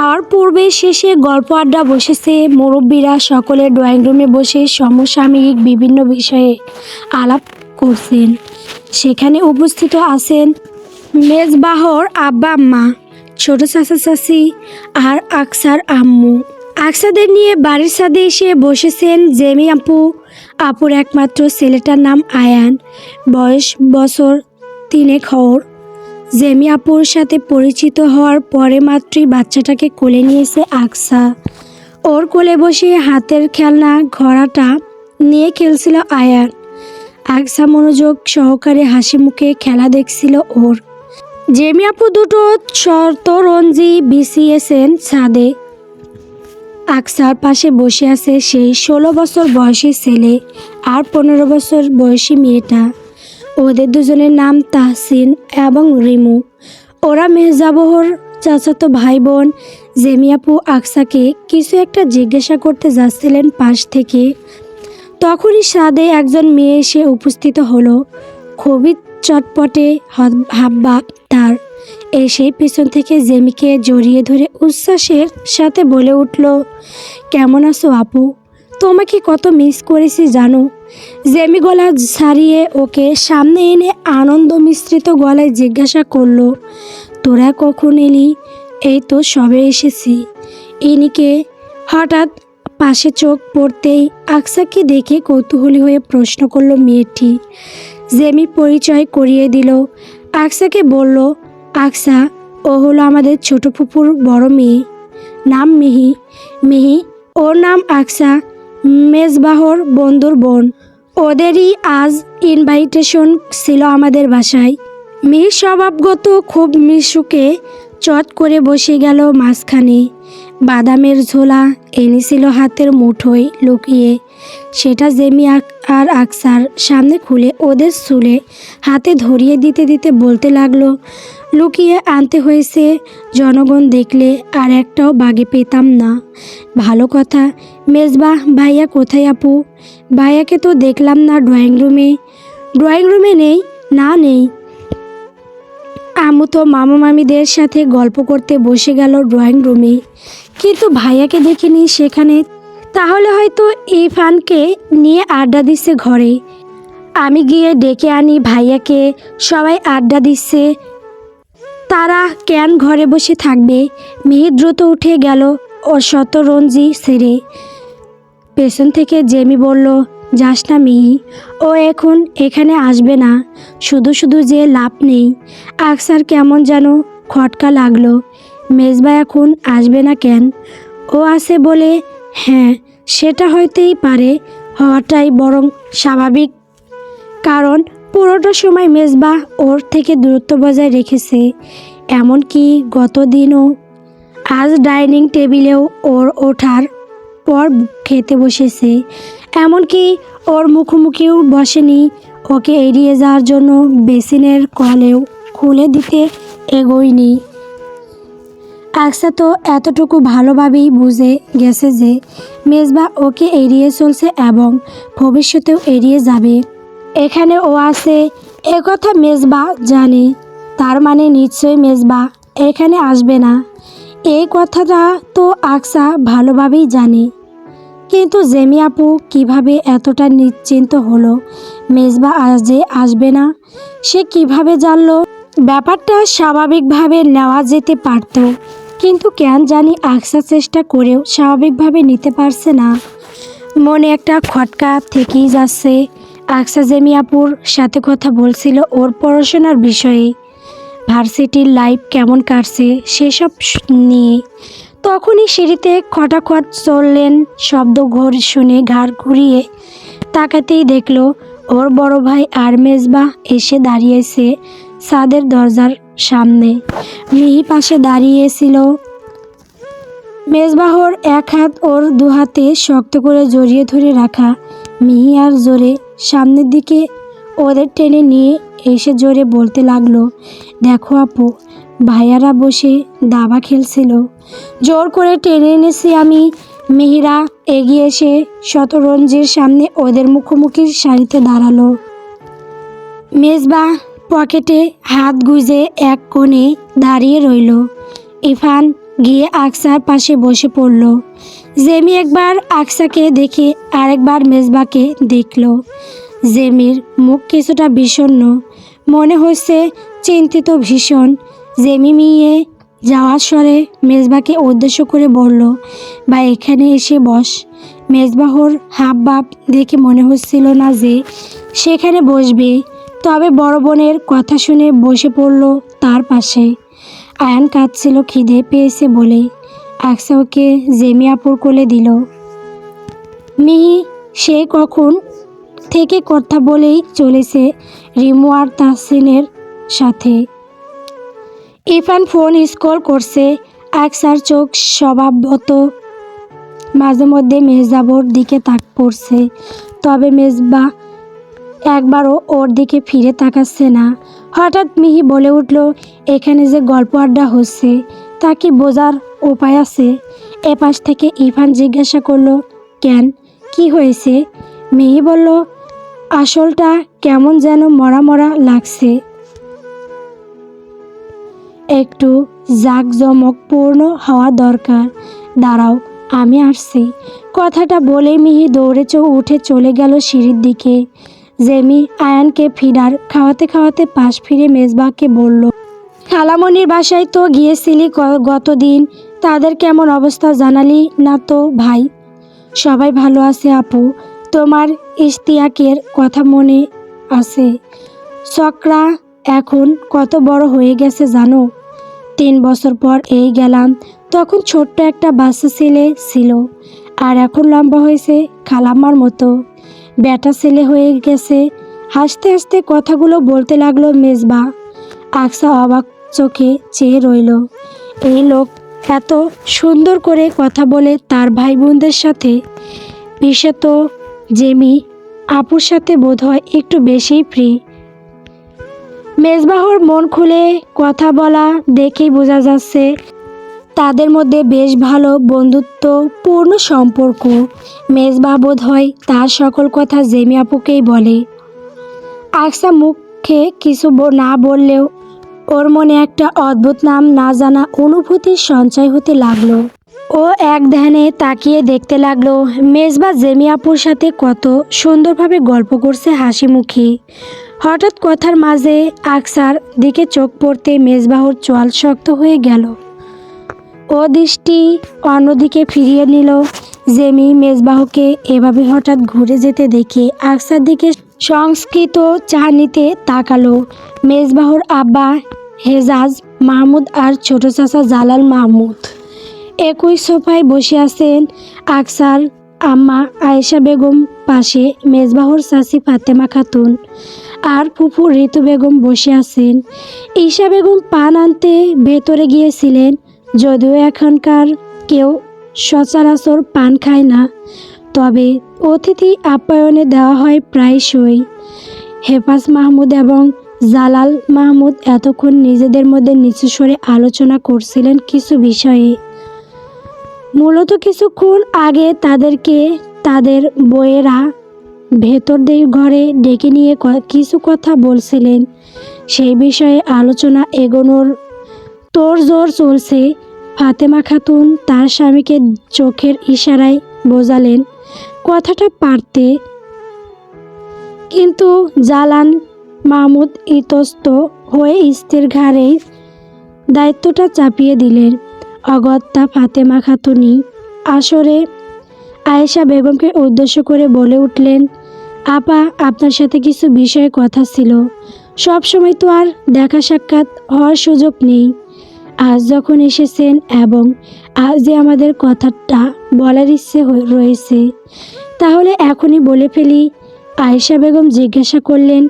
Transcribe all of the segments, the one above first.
খাওয়ার পূর্বে শেষে গল্প আড্ডা বসেছে। মুরব্বীরা সকলে ড্রয়িং রুমে বসে সমসাময়িক বিভিন্ন বিষয়ে আলাপ করছেন। সেখানে উপস্থিত আছেন মেজবাহর আব্বা আম্মা, ছোট চাচা চাচি আর আকসার আম্মু। আকসাদের নিয়ে বাড়ির ছাদে এসে বসেছেন জেমি আপু। আপুর একমাত্র ছেলেটার নাম আয়ান, বয়স বছর 3 হওয়ার। জেমি আপুর সাথে পরিচিত হওয়ার পরে মাত্রই বাচ্চাটাকে কোলে নিয়েছে আকসা। ওর কোলে বসে হাতের খেলনা ঘোড়াটা নিয়ে খেলছিল আয়ান। আকসা মনোযোগ সহকারে হাসি মুখে খেলা দেখছিল ওর। জেমি আপু দুটো শতরঞ্জি বিছিয়েছেন ছাদে। আকসার পাশে বসে আছে সেই 16 বছর বয়সী ছেলে আর 15 বছর বয়সী মেয়েটা। ওদের দুজনের নাম তাহসিন এবং রিমু। ওরা মেহজাবহর চাচাতো ভাই বোন। জেমি আপু আকসাকে কিছু একটা জিজ্ঞাসা করতে যাচ্ছিলেন পাশ থেকে, তখনই ছাদে একজন মেয়ে এসে উপস্থিত হলো। খুবই চটপটে হাব্বা তার। এসেই পেছন থেকে জেমিকে জড়িয়ে ধরে উচ্ছ্বাসের সাথে বলে উঠল, কেমন আছো আপু? তোমাকে কত মিস করেছি জানো। জেমি গলা ছাড়িয়ে ওকে সামনে এনে আনন্দ মিশ্রিত গলায় জিজ্ঞাসা করলো, তোরা কখন এলি? এই তো সবে এসেছি। ইনিকে হঠাৎ পাশে চোখ পড়তেই আকসাকে দেখে কৌতূহলী হয়ে প্রশ্ন করলো মেয়েটি। জেমি পরিচয় করিয়ে দিল। আকসাকে বলল, আকসা, ও হলো আমাদের ছোট ফুপুর বড় মেয়ে, নাম মিহি। মিহি, ওর নাম আকসা, মেজবাহর বন্ধুর বোন। ওদেরই আজ ইনভাইটেশন ছিল আমাদের বাসায়। মিহির স্বভাবগত খুব মিশুকে চট করে বসে গেল মাঝখানে। বাদামের ঝোলা এনেছিল হাতের মুঠোয় লুকিয়ে। সেটা জেমি আর আকসার সামনে খুলে ওদের চুলে হাতে ধরিয়ে দিতে দিতে বলতে লাগলো, লুকিয়ে আনতে হয়েছে, জনগণ দেখলে আর একটাও বাগে পেতাম না। ভালো কথা। মেজবাহ ভাইয়া কোথায় আপু? ভাইয়াকে তো দেখলাম না ড্রয়িং রুমে। ড্রয়িং রুমে নেই? না, নেই। আম্মু তো মামা মামিদের সাথে গল্প করতে বসে গেল ড্রয়িং রুমে, কিন্তু ভাইয়াকে দেখিনি সেখানে। তাহলে হয়তো ইরফানকে নিয়ে আড্ডা দিচ্ছে ঘরে। আমি গিয়ে ডেকে আনি ভাইয়াকে। সবাই আড্ডা দিচ্ছে, তারা কেন ঘরে বসে থাকবে? মিহি দ্রুত উঠে গেল ও শতরঞ্জি ছেড়ে। পেছন থেকে জেমি বলল, যাস না মিহি, ও এখন এখানে আসবে না। শুধু শুধু যে লাভ নেই। আকসার কেমন যেন খটকা লাগলো। মেজবা এখন আসবে না কেন? ও আছে বলে? হ্যাঁ, সেটা হইতেই পারে, হওয়াটাই বরং স্বাভাবিক। কারণ পুরোটা সময় মেজবা ওর থেকে দূরত্ব বজায় রেখেছে। এমনকি গত দিনও। আজ ডাইনিং টেবিলেও ওর ওঠার পর খেতে বসেছে। এমনকি ওর মুখোমুখিও বসেনি। ওকে এড়িয়ে যাওয়ার জন্য বেসিনের কলেও খুলে দিতে এগোয়নি। আকসা তো এতটুকু ভালোভাবেই বুঝে গেছে যে মেজবা ওকে এড়িয়ে চলছে এবং ভবিষ্যতেও এড়িয়ে যাবে। এখানে ও আছে একথা মেজবা জানে। তার মানে নিশ্চয়ই মেজবা এখানে আসবে না। এই কথাটা তো আকসা ভালোভাবেই জানে। কিন্তু জেমি আপু কীভাবে এতটা নিশ্চিন্ত হলো মেজবা আজ আসবে না? সে কিভাবে জানলো? ব্যাপারটা স্বাভাবিকভাবে নেওয়া যেতে পারত, কিন্তু কেন জানি আকসা চেষ্টা করেও স্বাভাবিকভাবে নিতে পারছে না। মনে একটা খটকা থেকেই যাচ্ছে। আকসা জেমি আপুর সাথে কথা বলছিল ওর পড়াশোনার বিষয়ে, ভার্সিটির লাইফ কেমন কাটছে সেসব নিয়ে। তখনই সিঁড়িতে খটাখট চললেন শব্দ। ঘোর শুনে ঘাড় ঘুরিয়ে তাকাতেই দেখলো ওর বড় ভাই আর মেজবা এসে দাঁড়িয়েছে ছাদের দরজার সামনে। মিহি পাশে দাঁড়িয়েছিল। মেজবাহর এক হাত ওর দু হাতে শক্ত করে জড়িয়ে ধরে রাখা। মিহি আর জোরে সামনের দিকে ওদের টেনে নিয়ে এসে জোরে বলতে লাগলো, দেখো আপু, ভাইয়ারা বসে দাবা খেলছিল, জোর করে টেনে এনেছি আমি। মিহিরা এগিয়ে এসে শতরঞ্জির সামনে ওদের মুখোমুখি সারিতে দাঁড়ালো। মেজবা পকেটে হাত গুজে এক কোণে দাঁড়িয়ে রইল। ইরফান গিয়ে আকসার পাশে বসে পড়ল। জেমি একবার আকসাকে দেখে আরেকবার মেজবাকে দেখল। জেমির মুখ কিছুটা বিষণ্ণ, মনে হচ্ছে চিন্তিত ভীষণ। জেমি মিয়ে যাওয়ার স্বরে মেজবাকে উদ্দেশ্য করে বলল, বা এখানে এসে বস। মেজবাহর হাবভাব দেখে মনে হচ্ছিল না যে সেখানে বসবে, তবে বড় বোনের কথা শুনে বসে পড়ল তার পাশে। আয়ান কাঁদছিল খিদে পেয়েছে বলে। আকসা ওকে জেমি আপুর কোলে দিল। মিহি সে কখন থেকে কথা বলেই চলেছে রিমু আর তাহসিনের সাথে। ইরফান ফোন স্ক্রল করছে। আকসার চোখ স্বভাবত মাঝে মধ্যে মেজবাহর দিকে তাক পড়ছে, তবে মেজবা একবারও ওর দিকে ফিরে তাকাচ্ছে না। হঠাৎ মিহি বলে উঠল, এখানে যে গল্প আড্ডা হচ্ছে তা কি বোঝার উপায় আছে? এপাশ থেকে ইরফান জিজ্ঞাসা করলো, কেন, কি হয়েছে? মিহি বলল, আসলটা কেমন যেন মরা মরা লাগছে, একটু জাঁকজমকপূর্ণ হওয়া দরকার। দাঁড়াও, আমি আসছি। কথাটা বলে মিহি দৌড়ে উঠে চলে গেল সিঁড়ির দিকে। জেমি আয়ানকে ফিডার খাওয়াতে খাওয়াতে পাশ ফিরে মেজবাকে বলল, খালামণির বাসায় তো গিয়েছিলি গতদিন, তাদের কেমন অবস্থা জানালি না তো ভাই? সবাই ভালো আছে আপু। তোমার ইশতিয়াকের কথা মনে আছে? চক্রা এখন কত বড় হয়ে গেছে জানো? 3 বছর পর এই গেলাম, তখন ছোট্ট একটা বাচ্চা ছেলে ছিল, আর এখন লম্বা হয়েছে খালাম্মার মতো। বেটা ছেলে হয়ে গেছে। হাসতে হাসতে কথাগুলো বলতে লাগলো মেজবা। আকসা অবাক চোখে চেয়ে রইল। এই লোক এত সুন্দর করে কথা বলে তার ভাই বোনদের সাথে, বিশেষত জেমি আপুর সাথে বোধহয় একটু বেশিই ফ্রি। মেজবাহর মন খুলে কথা বলা দেখেই বোঝা যাচ্ছে তাদের মধ্যে বেশ ভালো বন্ধুত্বপূর্ণ সম্পর্ক। মেজবাহ বোধহয় তার সকল কথা জেমি আপুকেই বলে। আকসা মুখে কিছু না বললেও ওর মনে একটা অদ্ভুত নাম না জানা অনুভূতির সঞ্চয় হতে লাগলো। ও এক ধ্যানে তাকিয়ে দেখতে লাগলো মেজবা জেমি আপুর সাথে কত সুন্দরভাবে গল্প করছে হাসি মুখে। হঠাৎ কথার মাঝে আকসার দিকে চোখ পড়তে মেজবাহর চোয়াল শক্ত হয়ে গেল। ও দৃষ্টি অন্যদিকে ফিরিয়ে নিল। জেমি মেজবাহকে এভাবে হঠাৎ ঘুরে যেতে দেখে আকসার দিকে সংস্কৃত চাহনিতে তাকালো। মেজবাহর আব্বা হেজাজ মাহমুদ আর ছোট চাচা জালাল মাহমুদ একই সোফায় বসে আছেন। আকসার আম্মা আয়েশা বেগম পাশে, মেজবাহর চাচি ফাতেমা খাতুন আর ফুফু ঋতু বেগম বসে আছেন। ঈশা বেগম পান আনতে ভেতরে গিয়েছিলেন, যদিও এখনকার কেউ সচরাচর পান খায় না, তবে অতিথি আপ্যায়নে দেওয়া হয় প্রায়শই। হেফাজ মাহমুদ এবং জালাল মাহমুদ এতক্ষণ নিজেদের মধ্যে নিচু স্বরে আলোচনা করছিলেন কিছু বিষয়ে। মূলত কিছুক্ষণ আগে তাদেরকে তাদের বউয়েরা ভেতর ঘরে ডেকে নিয়ে কিছু কথা বলছিলেন। সেই বিষয়ে আলোচনা এগোনোর তোড়জোড় চলছে। ফাতেমা খাতুন তার স্বামীকে চোখের ইশারায় বোঝালেন কথাটা পারতে, কিন্তু জালাল মাহমুদ ইতস্ত হয়ে স্ত্রীর ঘাড়ে দায়িত্বটা চাপিয়ে দিলেন। অগত্যা ফাতেমা খাতুনই আসরে আয়েশা বেগমকে উদ্দেশ্য করে বলে উঠলেন, আপা, আপনার সাথে কিছু বিষয়ে কথা ছিল। সব সময় তো আর দেখা সাক্ষাৎ হওয়ার সুযোগ নেই। আজ যখন এসেছেন এবং আজই আমাদের কথাটা বলার ইচ্ছে রয়েছে, তাহলে এখনই বলে ফেলি। আয়েশা বেগম জিজ্ঞাসা করলেন,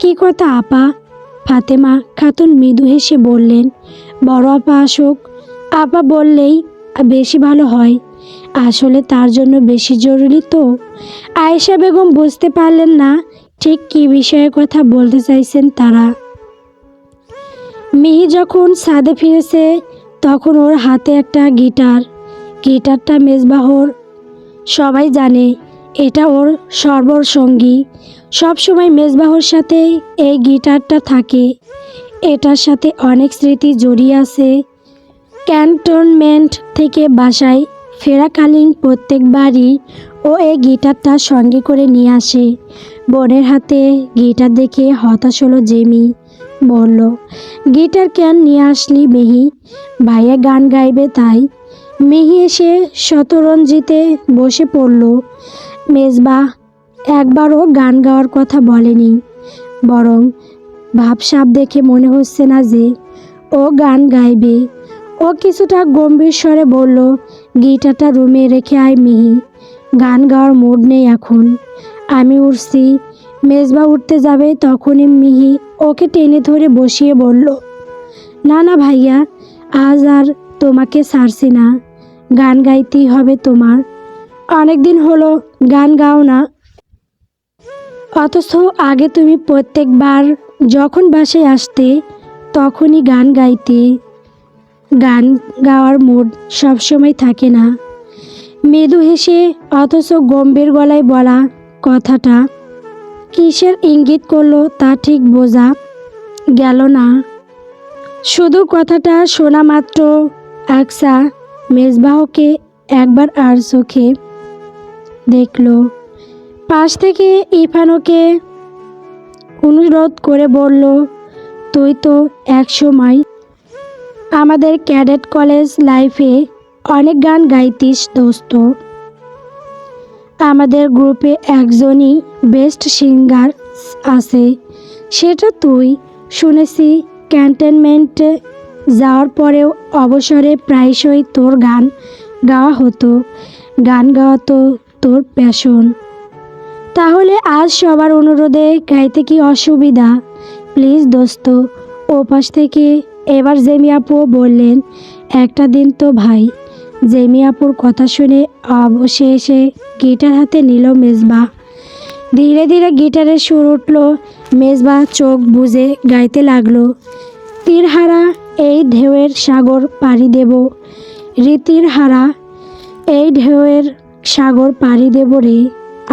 কি কথা আপা? ফাতেমা খাতুন মৃদু হেসে বললেন, বড় আপা আসুক, আপা বললেই বেশি ভালো হয়। আসলে তার জন্য বেশি জরুরি তো। আয়েশা বেগম বুঝতে পারলেন না ঠিক কী বিষয়ে কথা বলতে চাইছেন তারা। মিহি যখন ছাদে ফিরেছে তখন ওর হাতে একটা গিটার। গিটারটা মেজবাহর, সবাই জানে এটা ওর সর্বসঙ্গী। সবসময় মেজবাহর সাথে এই গিটারটা থাকে। এটার সাথে অনেক স্মৃতি জড়িয়ে আছে। ক্যান্টনমেন্ট থেকে বাসায় ফেরাকালীন প্রত্যেকবারই ও এই গিটারটা সঙ্গে করে নিয়ে আসে। বোনের হাতে গিটার দেখে হতাশ হলো জেমি। বলল, গিটার কেন নিয়ে আসলি মিহি? ভাইয়া গান গাইবে তাই। মিহি এসে শতরঞ্জিতে বসে পড়ল। মেজবা একবারও গান গাওয়ার কথা বলেনি, বরং ভাবসাব দেখে মনে হচ্ছে না যে ও গান গাইবে। ও কিছুটা গম্ভীর স্বরে বলল, গিটারটা রুমে রেখে আয় মিহি, গান গাওয়ার মুড নেই এখন। আমি উঠছি। মেজবা উঠতে যাবে তখনই মিহি ওকে টেনে ধরে বসিয়ে বলল, না না ভাইয়া, আজ আর তোমাকে ছাড়ছি না, গান গাইতেই হবে তোমার। অনেক দিন হলো গান গাও না, অথচ আগে তুমি প্রত্যেকবার যখন বাসায় আসতে তখনই গান গাইতে। গান গাওয়ার মুড সবসময় থাকে না। মৃদু হেসে অথচ গম্ভীর গলায় বলা কথাটা কিসের ইঙ্গিত করলো তা ঠিক বোঝা গেল না। শুধু কথাটা শোনা মাত্র আকসা মেজবাহকে একবার আর চোখে দেখল। পাশ থেকে ইরফানকে অনুরোধ করে বলল, তুই তো একসময় আমাদের ক্যাডেট কলেজ লাইফে অনেক গান গাইতিস দোস্ত। আমাদের গ্রুপে একজনই বেস্ট সিঙ্গার আছে, সেটা তুই। শুনেছি ক্যান্টনমেন্টে যাওয়ার পরেও অবসরে প্রায়শই তোর গান গাওয়া হতো। গান গাওয়া তো তোর প্যাশন। তাহলে আজ সবার অনুরোধে গাইতে কি অসুবিধা? প্লিজ দোস্ত। ওপাশ থেকে এবার জেমি আপু বললেন, একটা দিন তো ভাই। জেমি আপুর কথা শুনে অবশেষে গিটার হাতে নিল মেজবা। ধীরে ধীরে গিটারের সুর উঠল। মেজবা চোখ বুজে গাইতে লাগলো, তীরহারা এই ঢেউয়ের সাগর পাড়ি দেব, রীতির হারা এই ঢেউয়ের সাগর পাড়ি দেব রে।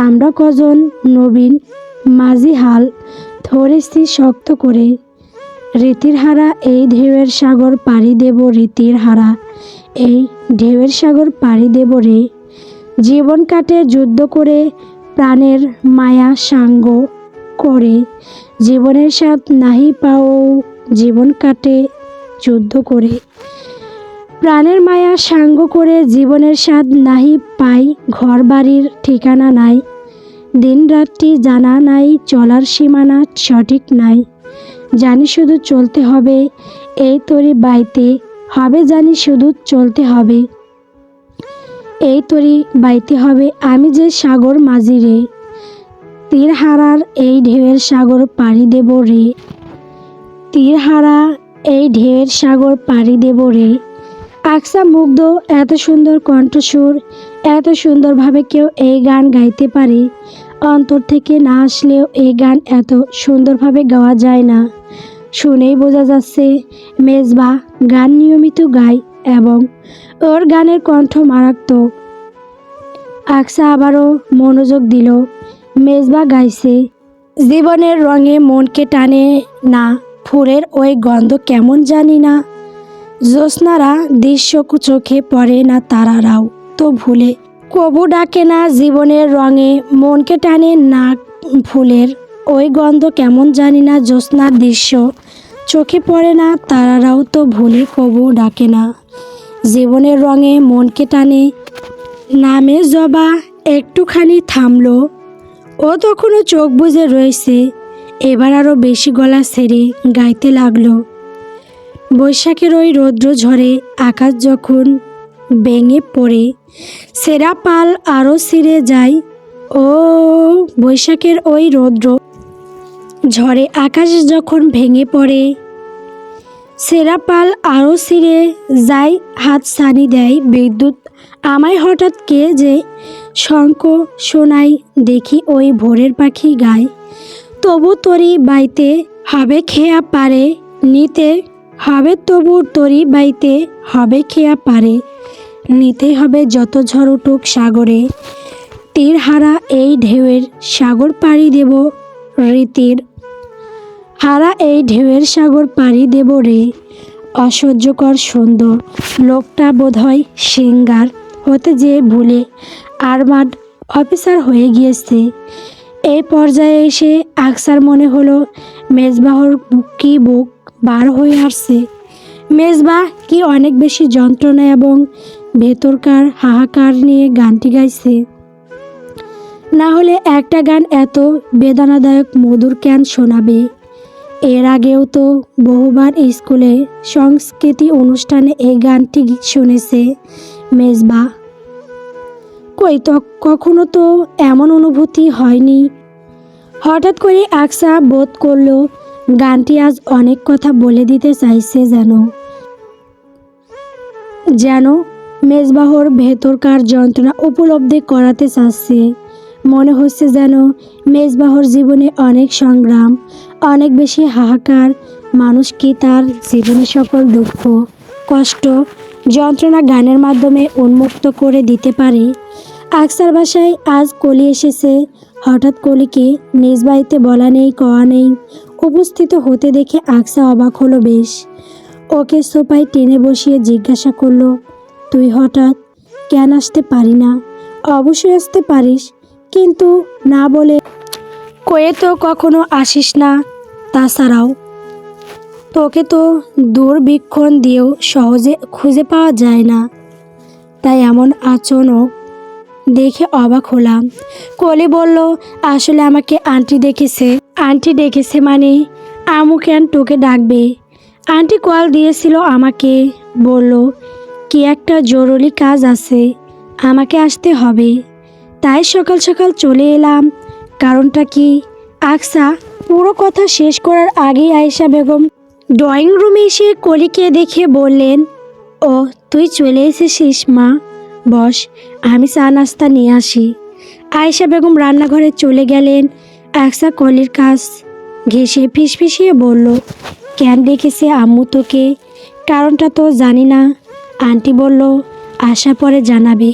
আমরা কজন নবীন মাঝি হাল ধরেছি শক্ত করে। রীতির হারা এই ঢেউয়ের সাগর পাড়ি দেব, রীতির হারা এই ঢেউয়ের সাগর পাড়ি দেব রে। জীবন কাটে যুদ্ধ করে, প্রাণের মায়া সাঙ্গ করে। জীবনের স্বাদ নাহি পাও, জীবন কাটে যুদ্ধ করে। প্রাণের মায়া সাঙ্গ করে, জীবনের স্বাদ নাহি পাই। ঘর বাড়ির ঠিকানা নাই, দিন রাত্রি জানা নাই, চলার সীমানা সঠিক নাই। জানি শুধু চলতে হবে, এই তরি বাইতে হবে, জানি শুধু চলতে হবে, এই তরি বাইতে হবে। আমি যে সাগর মাঝি রে, তীরহারার এই ঢেউয়ের সাগর পাড়ি দেব রে। তীরহারা এই ঢেউয়ের সাগর পাড়ি দেব রে। আকসা মুগ্ধ, এত সুন্দর কণ্ঠস্বর, এত সুন্দরভাবে কেউ এই গান গাইতে পারে। অন্তর থেকে না আসলেও এই গান এত সুন্দরভাবে গাওয়া যায় না। শুনেই বোঝা যাচ্ছে মেজবা গান নিয়মিত গায় এবং ওর গানের কণ্ঠ মারাত্মক। আকসা আবারও মনোযোগ দিল। মেজবা গাইছে, জীবনের রঙে মনকে টানে না, ফুলের ওই গন্ধ কেমন জানি না। জ্যোৎস্নারা দৃশ্য চোখে পড়ে না, তারারাও তো ভুলে কবু ডাকে না। জীবনের রঙে মনকে টানে না, ফুলের ওই গন্ধ কেমন জানি না। জ্যোৎস্নার দৃশ্য চোখে পড়ে না, তারারাও তো ভুলে কবু ডাকে না। জীবনের রঙে মনকে টানে। নামে জবা একটুখানি থামলো। ও তখনও চোখ বুজে রয়েছে। এবার আরও বেশি গলা ছেড়ে গাইতে লাগলো। বৈশাখের ওই রৌদ্র ঝড়ে আকাশ যখন ভেঙে পড়ে, ছেঁড়া পাল আরও ছিঁড়ে যায়। ও বৈশাখের ওই রৌদ্র ঝড়ে আকাশ যখন ভেঙে পড়ে, ছেঁড়া পাল আরও ছিঁড়ে যায়। হাত ছানি দেয় বিদ্যুৎ আমায় হঠাৎ, কে যে শঙ্খ শোনাই দেখি ওই ভোরের পাখি গায়। তবু তরি বাইতে হবে খেয়া পারে নিতে হবে, তবু তরি বাইতে হবে খেয়া পারে নিতে হবে। যত ঝড় উঠুক সাগরে, তীরহারা এই ঢেউয়ের সাগর পাড়ি দেব, রীতির হারা এই ঢেউয়ের সাগর পাড়ি দেব রে। অসহ্যকর সুন্দর। লোকটা বোধহয় সিঙ্গার হতে যেয়ে ভুলে আর্মাড অফিসার হয়ে গিয়েছে। এই পর্যায়ে এসে আকসার মনে হলো মেজবাহর কি বুক বার হয়ে আসছে। মেজবাহ কি অনেক বেশি যন্ত্রণা এবং ভেতরকার হাহাকার নিয়ে গানটি গাইছে। না হলে একটা গান এত বেদনাদায়ক মধুর কেন শোনাবে? এর আগেও তো বহুবার স্কুলে সংস্কৃতি অনুষ্ঠানে এই গানটি শুনেছে মেজবাহ। কই তো কখনো তো এমন অনুভূতি হয়নি। হঠাৎ করে আকসা বোধ করলো গানটি আজ অনেক কথা বলে দিতে চাইছে, যেন মেজবাহর ভেতরকার যন্ত্রণা উপলব্ধি করাতে চাচ্ছে। মনে হচ্ছে যেন মেজবাহর জীবনে অনেক সংগ্রাম, অনেক বেশি হাহাকার। মানুষ কি তার জীবনে সকল দুঃখ, কষ্ট, যন্ত্রণা গানের মাধ্যমে উন্মুক্ত করে দিতে পারে? আকসার বাসায় আজ কলি এসেছে। হঠাৎ কলিকে নিজ বাড়িতে বলা নেই কওয়া নেই উপস্থিত হতে দেখে আকসা অবাক হলো বেশ। ওকে সোফায় টেনে বসিয়ে জিজ্ঞাসা করলো, তুই হঠাৎ কেন আসতে পারি না? অবশ্যই আসতে পারিস, কিন্তু না বলে কয়ে তো কখনো আসিস না। তাছাড়াও তোকে তো দূরবীক্ষণ দিয়েও সহজে খুঁজে পাওয়া যায় না, তাই এমন আচরণ দেখে অবাক হলাম। কলি বলল, আসলে আমাকে আন্টি ডেকেছে। আন্টি ডেকেছে মানে আমু কেন তোকে ডাকবে? আন্টি কল দিয়েছিল আমাকে, বলল কি একটা জরুরি কাজ আছে, আমাকে আসতে হবে। তাই সকাল সকাল চলে এলাম। কারণটা কি? আকসা পুরো কথা শেষ করার আগেই আয়েশা বেগম ড্রয়িং রুমে এসে কলিকে দেখে বললেন, ও তুই চলে এসেছিস মা, বস, আমি চা নাস্তা নিয়ে আসি। আয়েশা বেগম রান্নাঘরে চলে গেলেন। আকসা কলির কাজ ঘেঁষে ফিসফিসিয়ে বলল, কেন ডেকেছে আম্মু তোকে? কারণটা তো জানি না। আন্টি বলল আসা পরে জানাবে।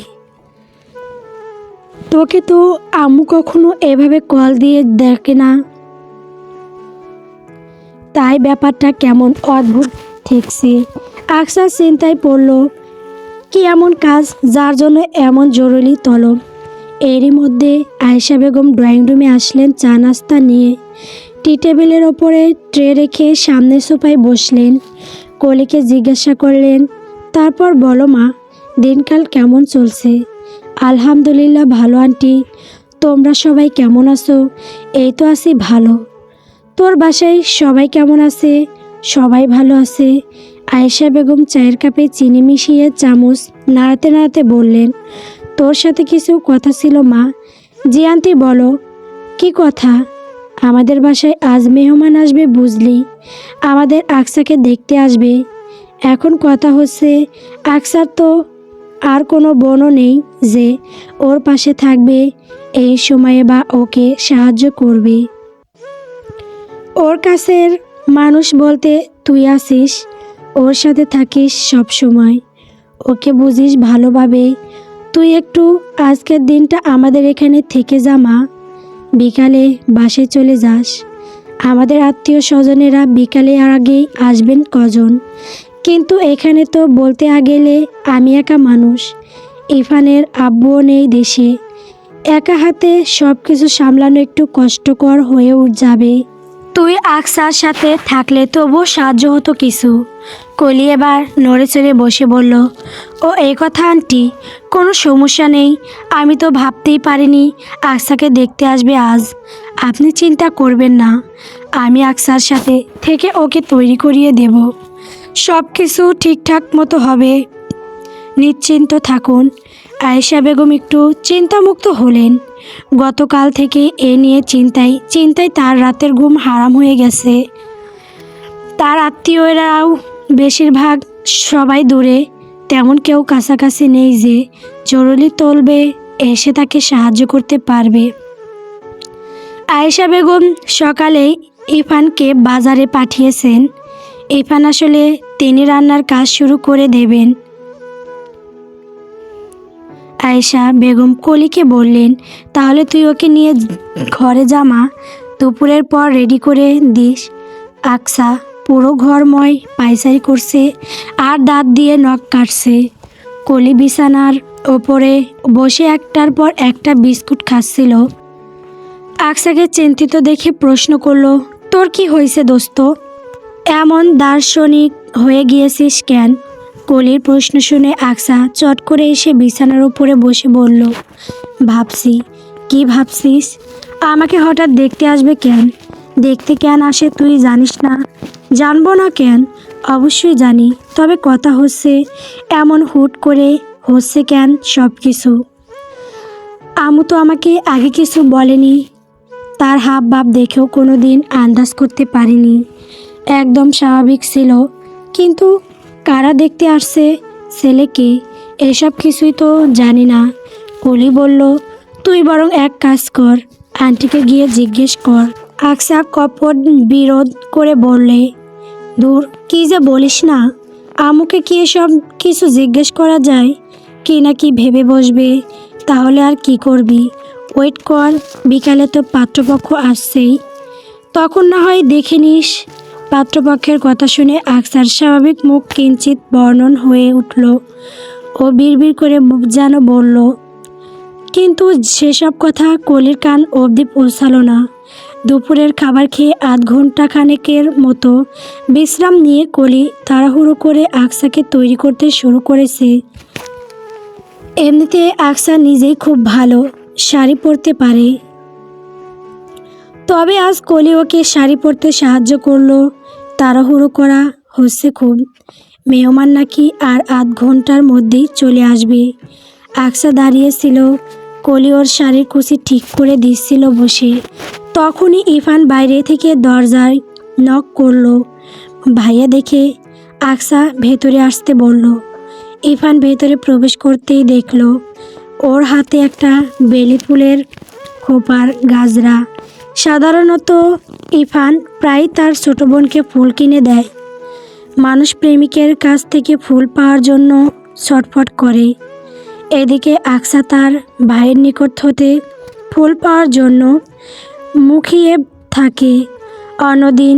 তোকে তো আম্মু কখনো এভাবে কল দিয়ে দেখে না, তাই ব্যাপারটা কেমন অদ্ভুত ঠেকছে। আকসা চিন্তায় পড়ল, কি এমন কাজ যার জন্য এমন জরুরি তলব? এরই মধ্যে আয়েশা বেগম ড্রয়িং রুমে আসলেন চা নাস্তা নিয়ে। টি টেবিলের ওপরে ট্রে রেখে সামনে সোফায় বসলেন। কলিকে জিজ্ঞাসা করলেন, তারপর বলো মা, দিনকাল কেমন চলছে? আলহামদুলিল্লাহ ভালো আন্টি, তোমরা সবাই কেমন আছো? এই তো আছি ভালো। তোর বাসায় সবাই কেমন আছে? সবাই ভালো আছে। আয়েশা বেগম চায়ের কাপে চিনি মিশিয়ে চামচ নাড়াতে নাড়াতে বললেন, তোর সাথে কিছু কথা ছিল মা। জি আন্টি বলো। কি কথা? আমাদের বাসায় আজ মেহমান আসবে বুঝলি, আমাদের আকসাকে দেখতে আসবে। এখন কথা হচ্ছে আকসার তো আর কোনো বোনও নেই যে ওর পাশে থাকবে এই সময়ে বা ওকে সাহায্য করবে। ওর কাছের মানুষ বলতে তুই আছিস, ওর সাথে থাকিস সব সময়, ওকে বুঝিস ভালোভাবে। তুই একটু আজকের দিনটা আমাদের এখানে থেকে যা মা, বিকালে বাসে চলে যাস। আমাদের আত্মীয় স্বজনেরা বিকালে আগেই আসবেন কজন, কিন্তু এখানে তো বলতে গেলে আমি একা মানুষ। ইরফানের আব্বুও নেই দেশে, একা হাতে সব কিছু সামলানো একটু কষ্টকর হয়ে যাবে। তুই আকসার সাথে থাকলে তবুও সাহায্য হতো কিছু। কলি এবার নড়ে চড়ে বসে বলল, ও এই কথা আন্টি, কোনো সমস্যা নেই। আমি তো ভাবতেই পারিনি আকসাকে দেখতে আসবে আজ। আপনি চিন্তা করবেন না, আমি আকসার সাথে থেকে ওকে তৈরি করিয়ে দেব। সব কিছু ঠিকঠাক মতো হবে, নিশ্চিন্ত থাকুন। আয়েশা বেগম একটু চিন্তামুক্ত হলেন। গতকাল থেকে এ নিয়ে চিন্তায় তার রাতের ঘুম হারাম হয়ে গেছে। তার আত্মীয়রাও বেশিরভাগ সবাই দূরে, তেমন কেউ কাছাকাছি নেই যে জরুরি তলবে এসে তাকে সাহায্য করতে পারবে। আয়েশা বেগম সকালেই ইরফানকে বাজারে পাঠিয়েছেন। ইরফান আসলে তিনি রান্নার কাজ শুরু করে দেবেন। আয়েশা বেগম কলিকে বললেন, তাহলে তুই ওকে নিয়ে ঘরে যা মা, দুপুরের পর রেডি করে দিস। আকসা পুরো ঘরময় পায়চারি করছে আর দাঁত দিয়ে নখ কাটছে। কলি বিছানার ওপরে বসে একটার পর একটা বিস্কুট খাচ্ছিল। আকসাকে চিন্তিত দেখে প্রশ্ন করলো, তোর কি হয়েছে দোস্ত? এমন দার্শনিক হয়ে গিয়েছিস কেন? কলির প্রশ্ন শুনে আকসা চট করে এসে বিছানার উপরে বসে বলল, ভাবছি। কি ভাবছিস? আমাকে হঠাৎ দেখতে আসবে কেন? দেখতে কেন আসে তুই জানিস না? জানবো না কেন? অবশ্যই জানি, তবে কথা হচ্ছে এমন হুট করে হচ্ছে কেন সব কিছু? আমু তো আমাকে আগে কিছু বলেনি। তার হাব ভাব দেখেও কোনো দিন আন্দাজ করতে পারিনি। একদম স্বাভাবিক ছিল, কিন্তু কারা দেখতে আসছে, ছেলেকে, এসব কিছুই তো জানি না। কলি বলল, তুই বরং এক কাজ কর, আন্টিকে গিয়ে জিজ্ঞেস কর। আকসা কপট বিরোধ করে বললে, দূর, কি যে বলিস না, আমুকে কি এসব কিছু জিজ্ঞেস করা যায়? কি না কি ভেবে বসবে, তাহলে আর কি করবি? ওয়েট কর, বিকালে তো পাত্রপক্ষ আসছেই, তখন না হয় দেখে নিস। পাত্রপক্ষের কথা শুনে আকসার স্বাভাবিক মুখ কিঞ্চিত বর্ণন হয়ে উঠল। ও বিড়বিড় করে যেন বলল, কিন্তু সেসব কথা কলির কান অবধি পৌঁছালো না। দুপুরের খাবার খেয়ে আধ ঘন্টা খানেকের মতো বিশ্রাম নিয়ে কলি তাড়াহুড়ো করে আকসাকে তৈরি করতে শুরু করেছে। এমনিতে আকসা নিজেই খুব ভালো শাড়ি পরতে পারে, তবে আজ কলি ওকে শাড়ি পরতে সাহায্য করলো। তাড়াহুড়ো করা হচ্ছে খুব, মেহমান নাকি আর আধ ঘন্টার মধ্যেই চলে আসবে। আকসা দাঁড়িয়েছিল, কলি ওর শাড়ির কুচি ঠিক করে দিচ্ছিল বসে। তখনই ইরফান বাইরে থেকে দরজায় নক করলো। ভাইয়া দেখে আকসা ভেতরে আসতে বলল। ইরফান ভেতরে প্রবেশ করতেই দেখলো ওর হাতে একটা বেলি ফুলের খোপার গাজরা। সাধারণত ইরফান প্রায় তার ছোট বোনকে ফুল কিনে দেয়। মানুষ প্রেমিকের কাছ থেকে ফুল পাওয়ার জন্য ছটফট করে, এদিকে আকসা তার ভাইয়ের নিকট হতে ফুল পাওয়ার জন্য মুখিয়ে থাকে। অন্যদিন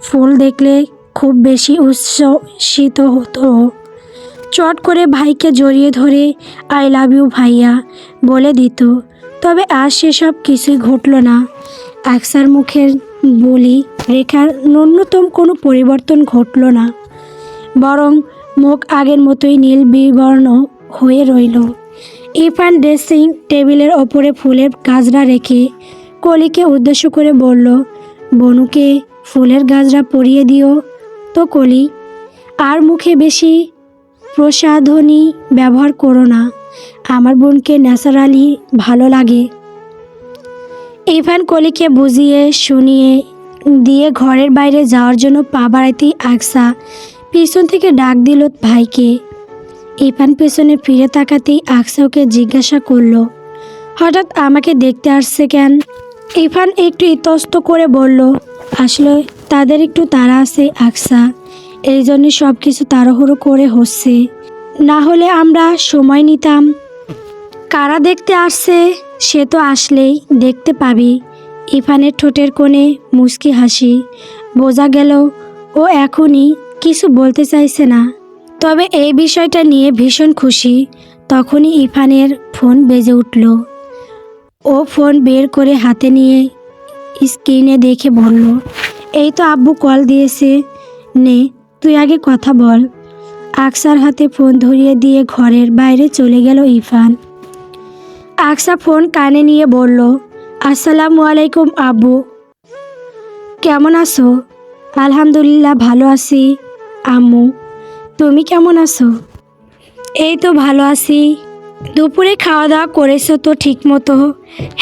ফুল দেখলে খুব বেশি উচ্ছ্বসিত হতো। চট করে ভাইকে জড়িয়ে ধরে আই লাভ ইউ ভাইয়া বলে দিত। তবে আজ সেসব কিছুই ঘটল না। আকসার মুখের বলি রেখার ন্যূনতম কোনো পরিবর্তন ঘটল না, বরং মুখ আগের মতোই নীল বিবর্ণ হয়ে রইল। ইরফান ড্রেসিং টেবিলের ওপরে ফুলের গাজরা রেখে কলিকে উদ্দেশ্য করে বলল, বনুকে ফুলের গাজরা পরিয়ে দিও তো কলি, আর মুখে বেশি প্রসাধনী ব্যবহার করো না, আমার বোনকে ন্যাচারালি ভালো লাগে। ইরফান কলিকে বুঝিয়ে শুনিয়ে দিয়ে ঘরের বাইরে যাওয়ার জন্য পা বাড়াইতেই আকসা পিছন থেকে ডাক দিল ভাইকে। ইরফান পেছনে ফিরে তাকাতেই আকসা ওকে জিজ্ঞাসা করলো, হঠাৎ আমাকে দেখতে আসছে কেন? ইরফান একটু ইতস্ত করে বলল, আসলে তাদের একটু তাড়া আছে আকসা, এই জন্য সব কিছু তাড়াহুড়ো করে হচ্ছে, না হলে আমরা সময় নিতাম। কারা দেখতে আসছে সে তো আসলেই দেখতে পাবি। ইরফানের ঠোঁটের কোণে মুচকি হাসি, বোঝা গেল ও এখনই কিছু বলতে চাইছে না, তবে এই বিষয়টা নিয়ে ভীষণ খুশি। তখনই ইরফানের ফোন বেজে উঠল। ও ফোন বের করে হাতে নিয়ে স্ক্রিনে দেখে বলল, এই তো আব্বু কল দিয়েছে, নে তুই আগে কথা বল। আকসার হাতে ফোন ধরিয়ে দিয়ে ঘরের বাইরে চলে গেল ইরফান। আকসা ফোন কানে নিয়ে বলল, আসসালামু আলাইকুম আব্বু, কেমন আছো? আলহামদুলিল্লাহ ভালো আছি আম্মু, তুমি কেমন আছো? এই তো ভালো আছি। দুপুরে খাওয়া দাওয়া করেছো তো ঠিক মতো?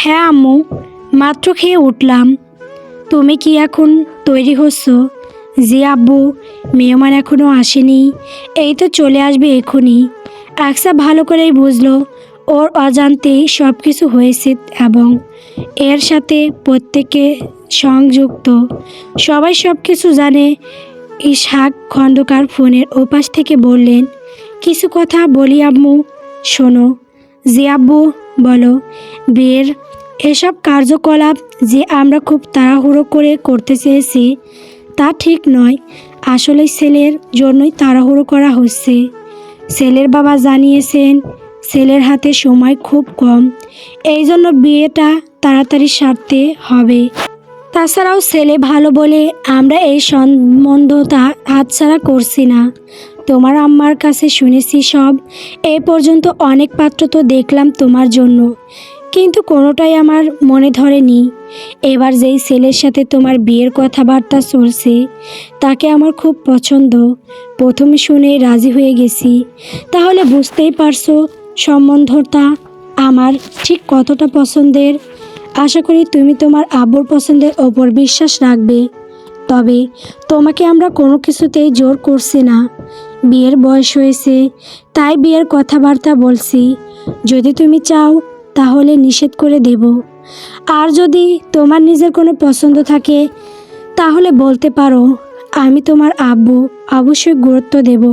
হ্যাঁ আম্মু, মাত্র খেয়ে উঠলাম। তুমি কি এখন তৈরি হচ্ছ? জি আব্বু, মেহমান এখনও আসেনি, এই তো চলে আসবে এখনই। আকসা ভালো করেই বুঝলো ওর অজান্তেই সব কিছু হয়েছে এবং এর সাথে প্রত্যেকে সংযুক্ত, সবাই সব কিছু জানে। ইসহাক খন্দকার ফোনের ওপাশ থেকে বললেন, কিছু কথা বলি আম্মু, শোনো। জি আব্বু, বলো। বিয়ের এসব কার্যকলাপ যে আমরা খুব তাড়াহুড়ো করে করতে চেয়েছি তা ঠিক নয়। আসলে ছেলের জন্যই তাড়াহুড়ো করা হচ্ছে। ছেলের বাবা জানিয়েছেন ছেলের হাতে সময় খুব কম, এই জন্য বিয়েটা তাড়াতাড়ি সারতে হবে। তাছাড়াও ছেলে ভালো বলে আমরা এই সম্বন্ধটা হাতছাড়া করছি না। তোমার আম্মার কাছে শুনেছি সব, এই পর্যন্ত অনেক পাত্র তো দেখলাম তোমার জন্য, কিন্তু কোনোটাই আমার মনে ধরেনি। এবার যেই ছেলের সাথে তোমার বিয়ের কথাবার্তা চলছে তাকে আমার খুব পছন্দ। প্রথমে শুনে রাজি হয়ে গেছি, তাহলে বুঝতেই পারছো সম্বন্ধটা আমার ঠিক কতটা পছন্দের। আশা করি তুমি তোমার আব্বুর পছন্দের ওপর বিশ্বাস রাখবে। তবে তোমাকে আমরা কোনো কিছুতেই জোর করছি না। বিয়ের বয়স হয়েছে, তাই বিয়ের কথাবার্তা বলছি। যদি তুমি চাও তাহলে নিষেধ করে দেব, আর যদি তোমার নিজের কোনো পছন্দ থাকে তাহলে বলতে পারো। আমি তোমার আব্বু, অবশ্যই গুরুত্ব দেব।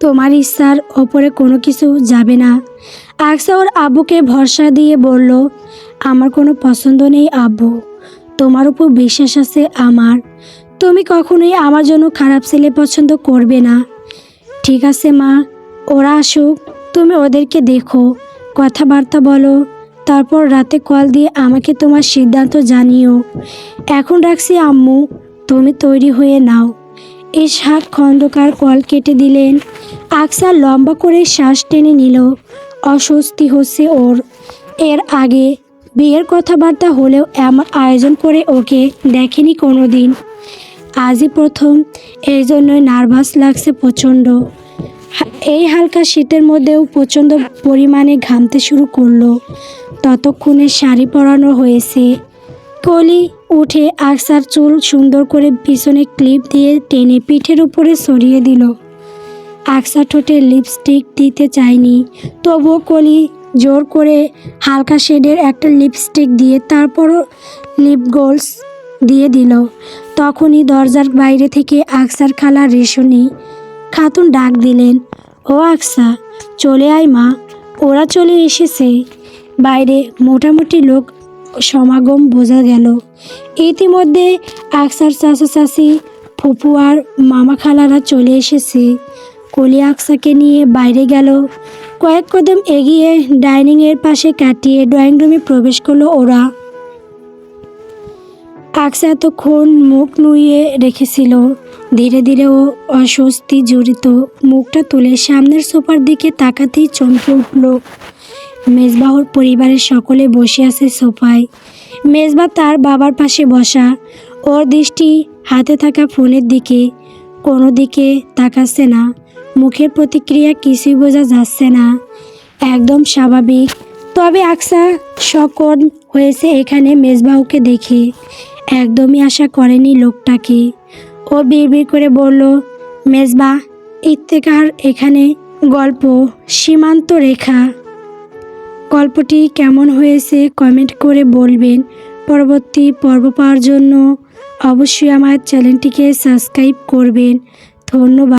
তোমার ইচ্ছার ওপরে কোনো কিছু যাবে না। আকসা ওর আব্বুকে ভরসা দিয়ে বলল, আমার কোনো পছন্দ নেই আব্বু, তোমার উপর বিশ্বাস আছে আমার। তুমি কখনোই আমার জন্য খারাপ ছেলে পছন্দ করবে না। ঠিক আছে মা, ওরা আসুক, তুমি ওদেরকে দেখো, কথাবার্তা বলো, তারপর রাতে কল দিয়ে আমাকে তোমার সিদ্ধান্ত জানিও। এখন রাখছি আম্মু, তুমি তৈরি হয়ে নাও। ইসহাক খন্দকার কল কেটে দিলেন। আকসা লম্বা করে শ্বাস টেনে নিল। অস্বস্তি হচ্ছে ওর। এর আগে বিয়ের কথাবার্তা হলেও এমন আয়োজন করে ওকে দেখেনি কোনো দিন। আজই প্রথম, এই জন্যই নার্ভাস লাগছে প্রচণ্ড। এই হালকা শীতের মধ্যেও প্রচণ্ড পরিমাণে ঘামতে শুরু করলো। ততক্ষণে শাড়ি পরানো হয়েছে। কলি উঠে আকসার চুল সুন্দর করে পিছনে ক্লিপ দিয়ে টেনে পিঠের উপরে সরিয়ে দিল। আকসা ঠোঁটে লিপস্টিক দিতে চায়নি, তবুও কলি জোর করে হালকা শেডের একটা লিপস্টিক দিয়ে তারপরও লিপ গোলস দিয়ে দিল। তখনই দরজার বাইরে থেকে আকসার খালা রেশনি খাতুন ডাক দিলেন, ও আকসা, চলে আয় মা, ওরা চলে এসেছে। বাইরে মোটামুটি লোক সমাগম বোঝা গেল। ইতিমধ্যে আকসার চাচা চাচি, ফুপু আর মামা খালারা চলে এসেছে। কলি আকসাকে নিয়ে বাইরে গেল। কয়েক কদম এগিয়ে ডাইনিংয়ের পাশে কাটিয়ে ড্রয়িং রুমে প্রবেশ করলো ওরা। আকসা এতক্ষণ মুখ নুইয়ে রেখেছিল। ধীরে ধীরে ও অস্বস্তি জড়িত মুখটা তুলে সামনের সোফার দিকে তাকাতেই চমকে উঠল। মেজবাহুর পরিবারের সকলে বসে আছে সোফায়। মেজবা তার বাবার পাশে বসা, ওর দৃষ্টি হাতে থাকা ফোনের দিকে, কোনো দিকে তাকাচ্ছে না। মুখের প্রতিক্রিয়া কিছুই বোঝা যাচ্ছে না, একদম স্বাভাবিক। তবে আকসা শকড হয়েছে এখানে মেজবাহুকে দেখে। একদমই আশা করেনি লোকটাকে। ও বিড়বিড় করে বলল, মেজবা, ইফতেখার এখানে। গল্প সীমান্ত রেখা। গল্পটি কেমন হয়েছে কমেন্ট করে বলবেন। পরবর্তী পর্ব পাওয়ার জন্য অবশ্যই আমার চ্যানেলটিকে সাবস্ক্রাইব করবেন। ধন্যবাদ।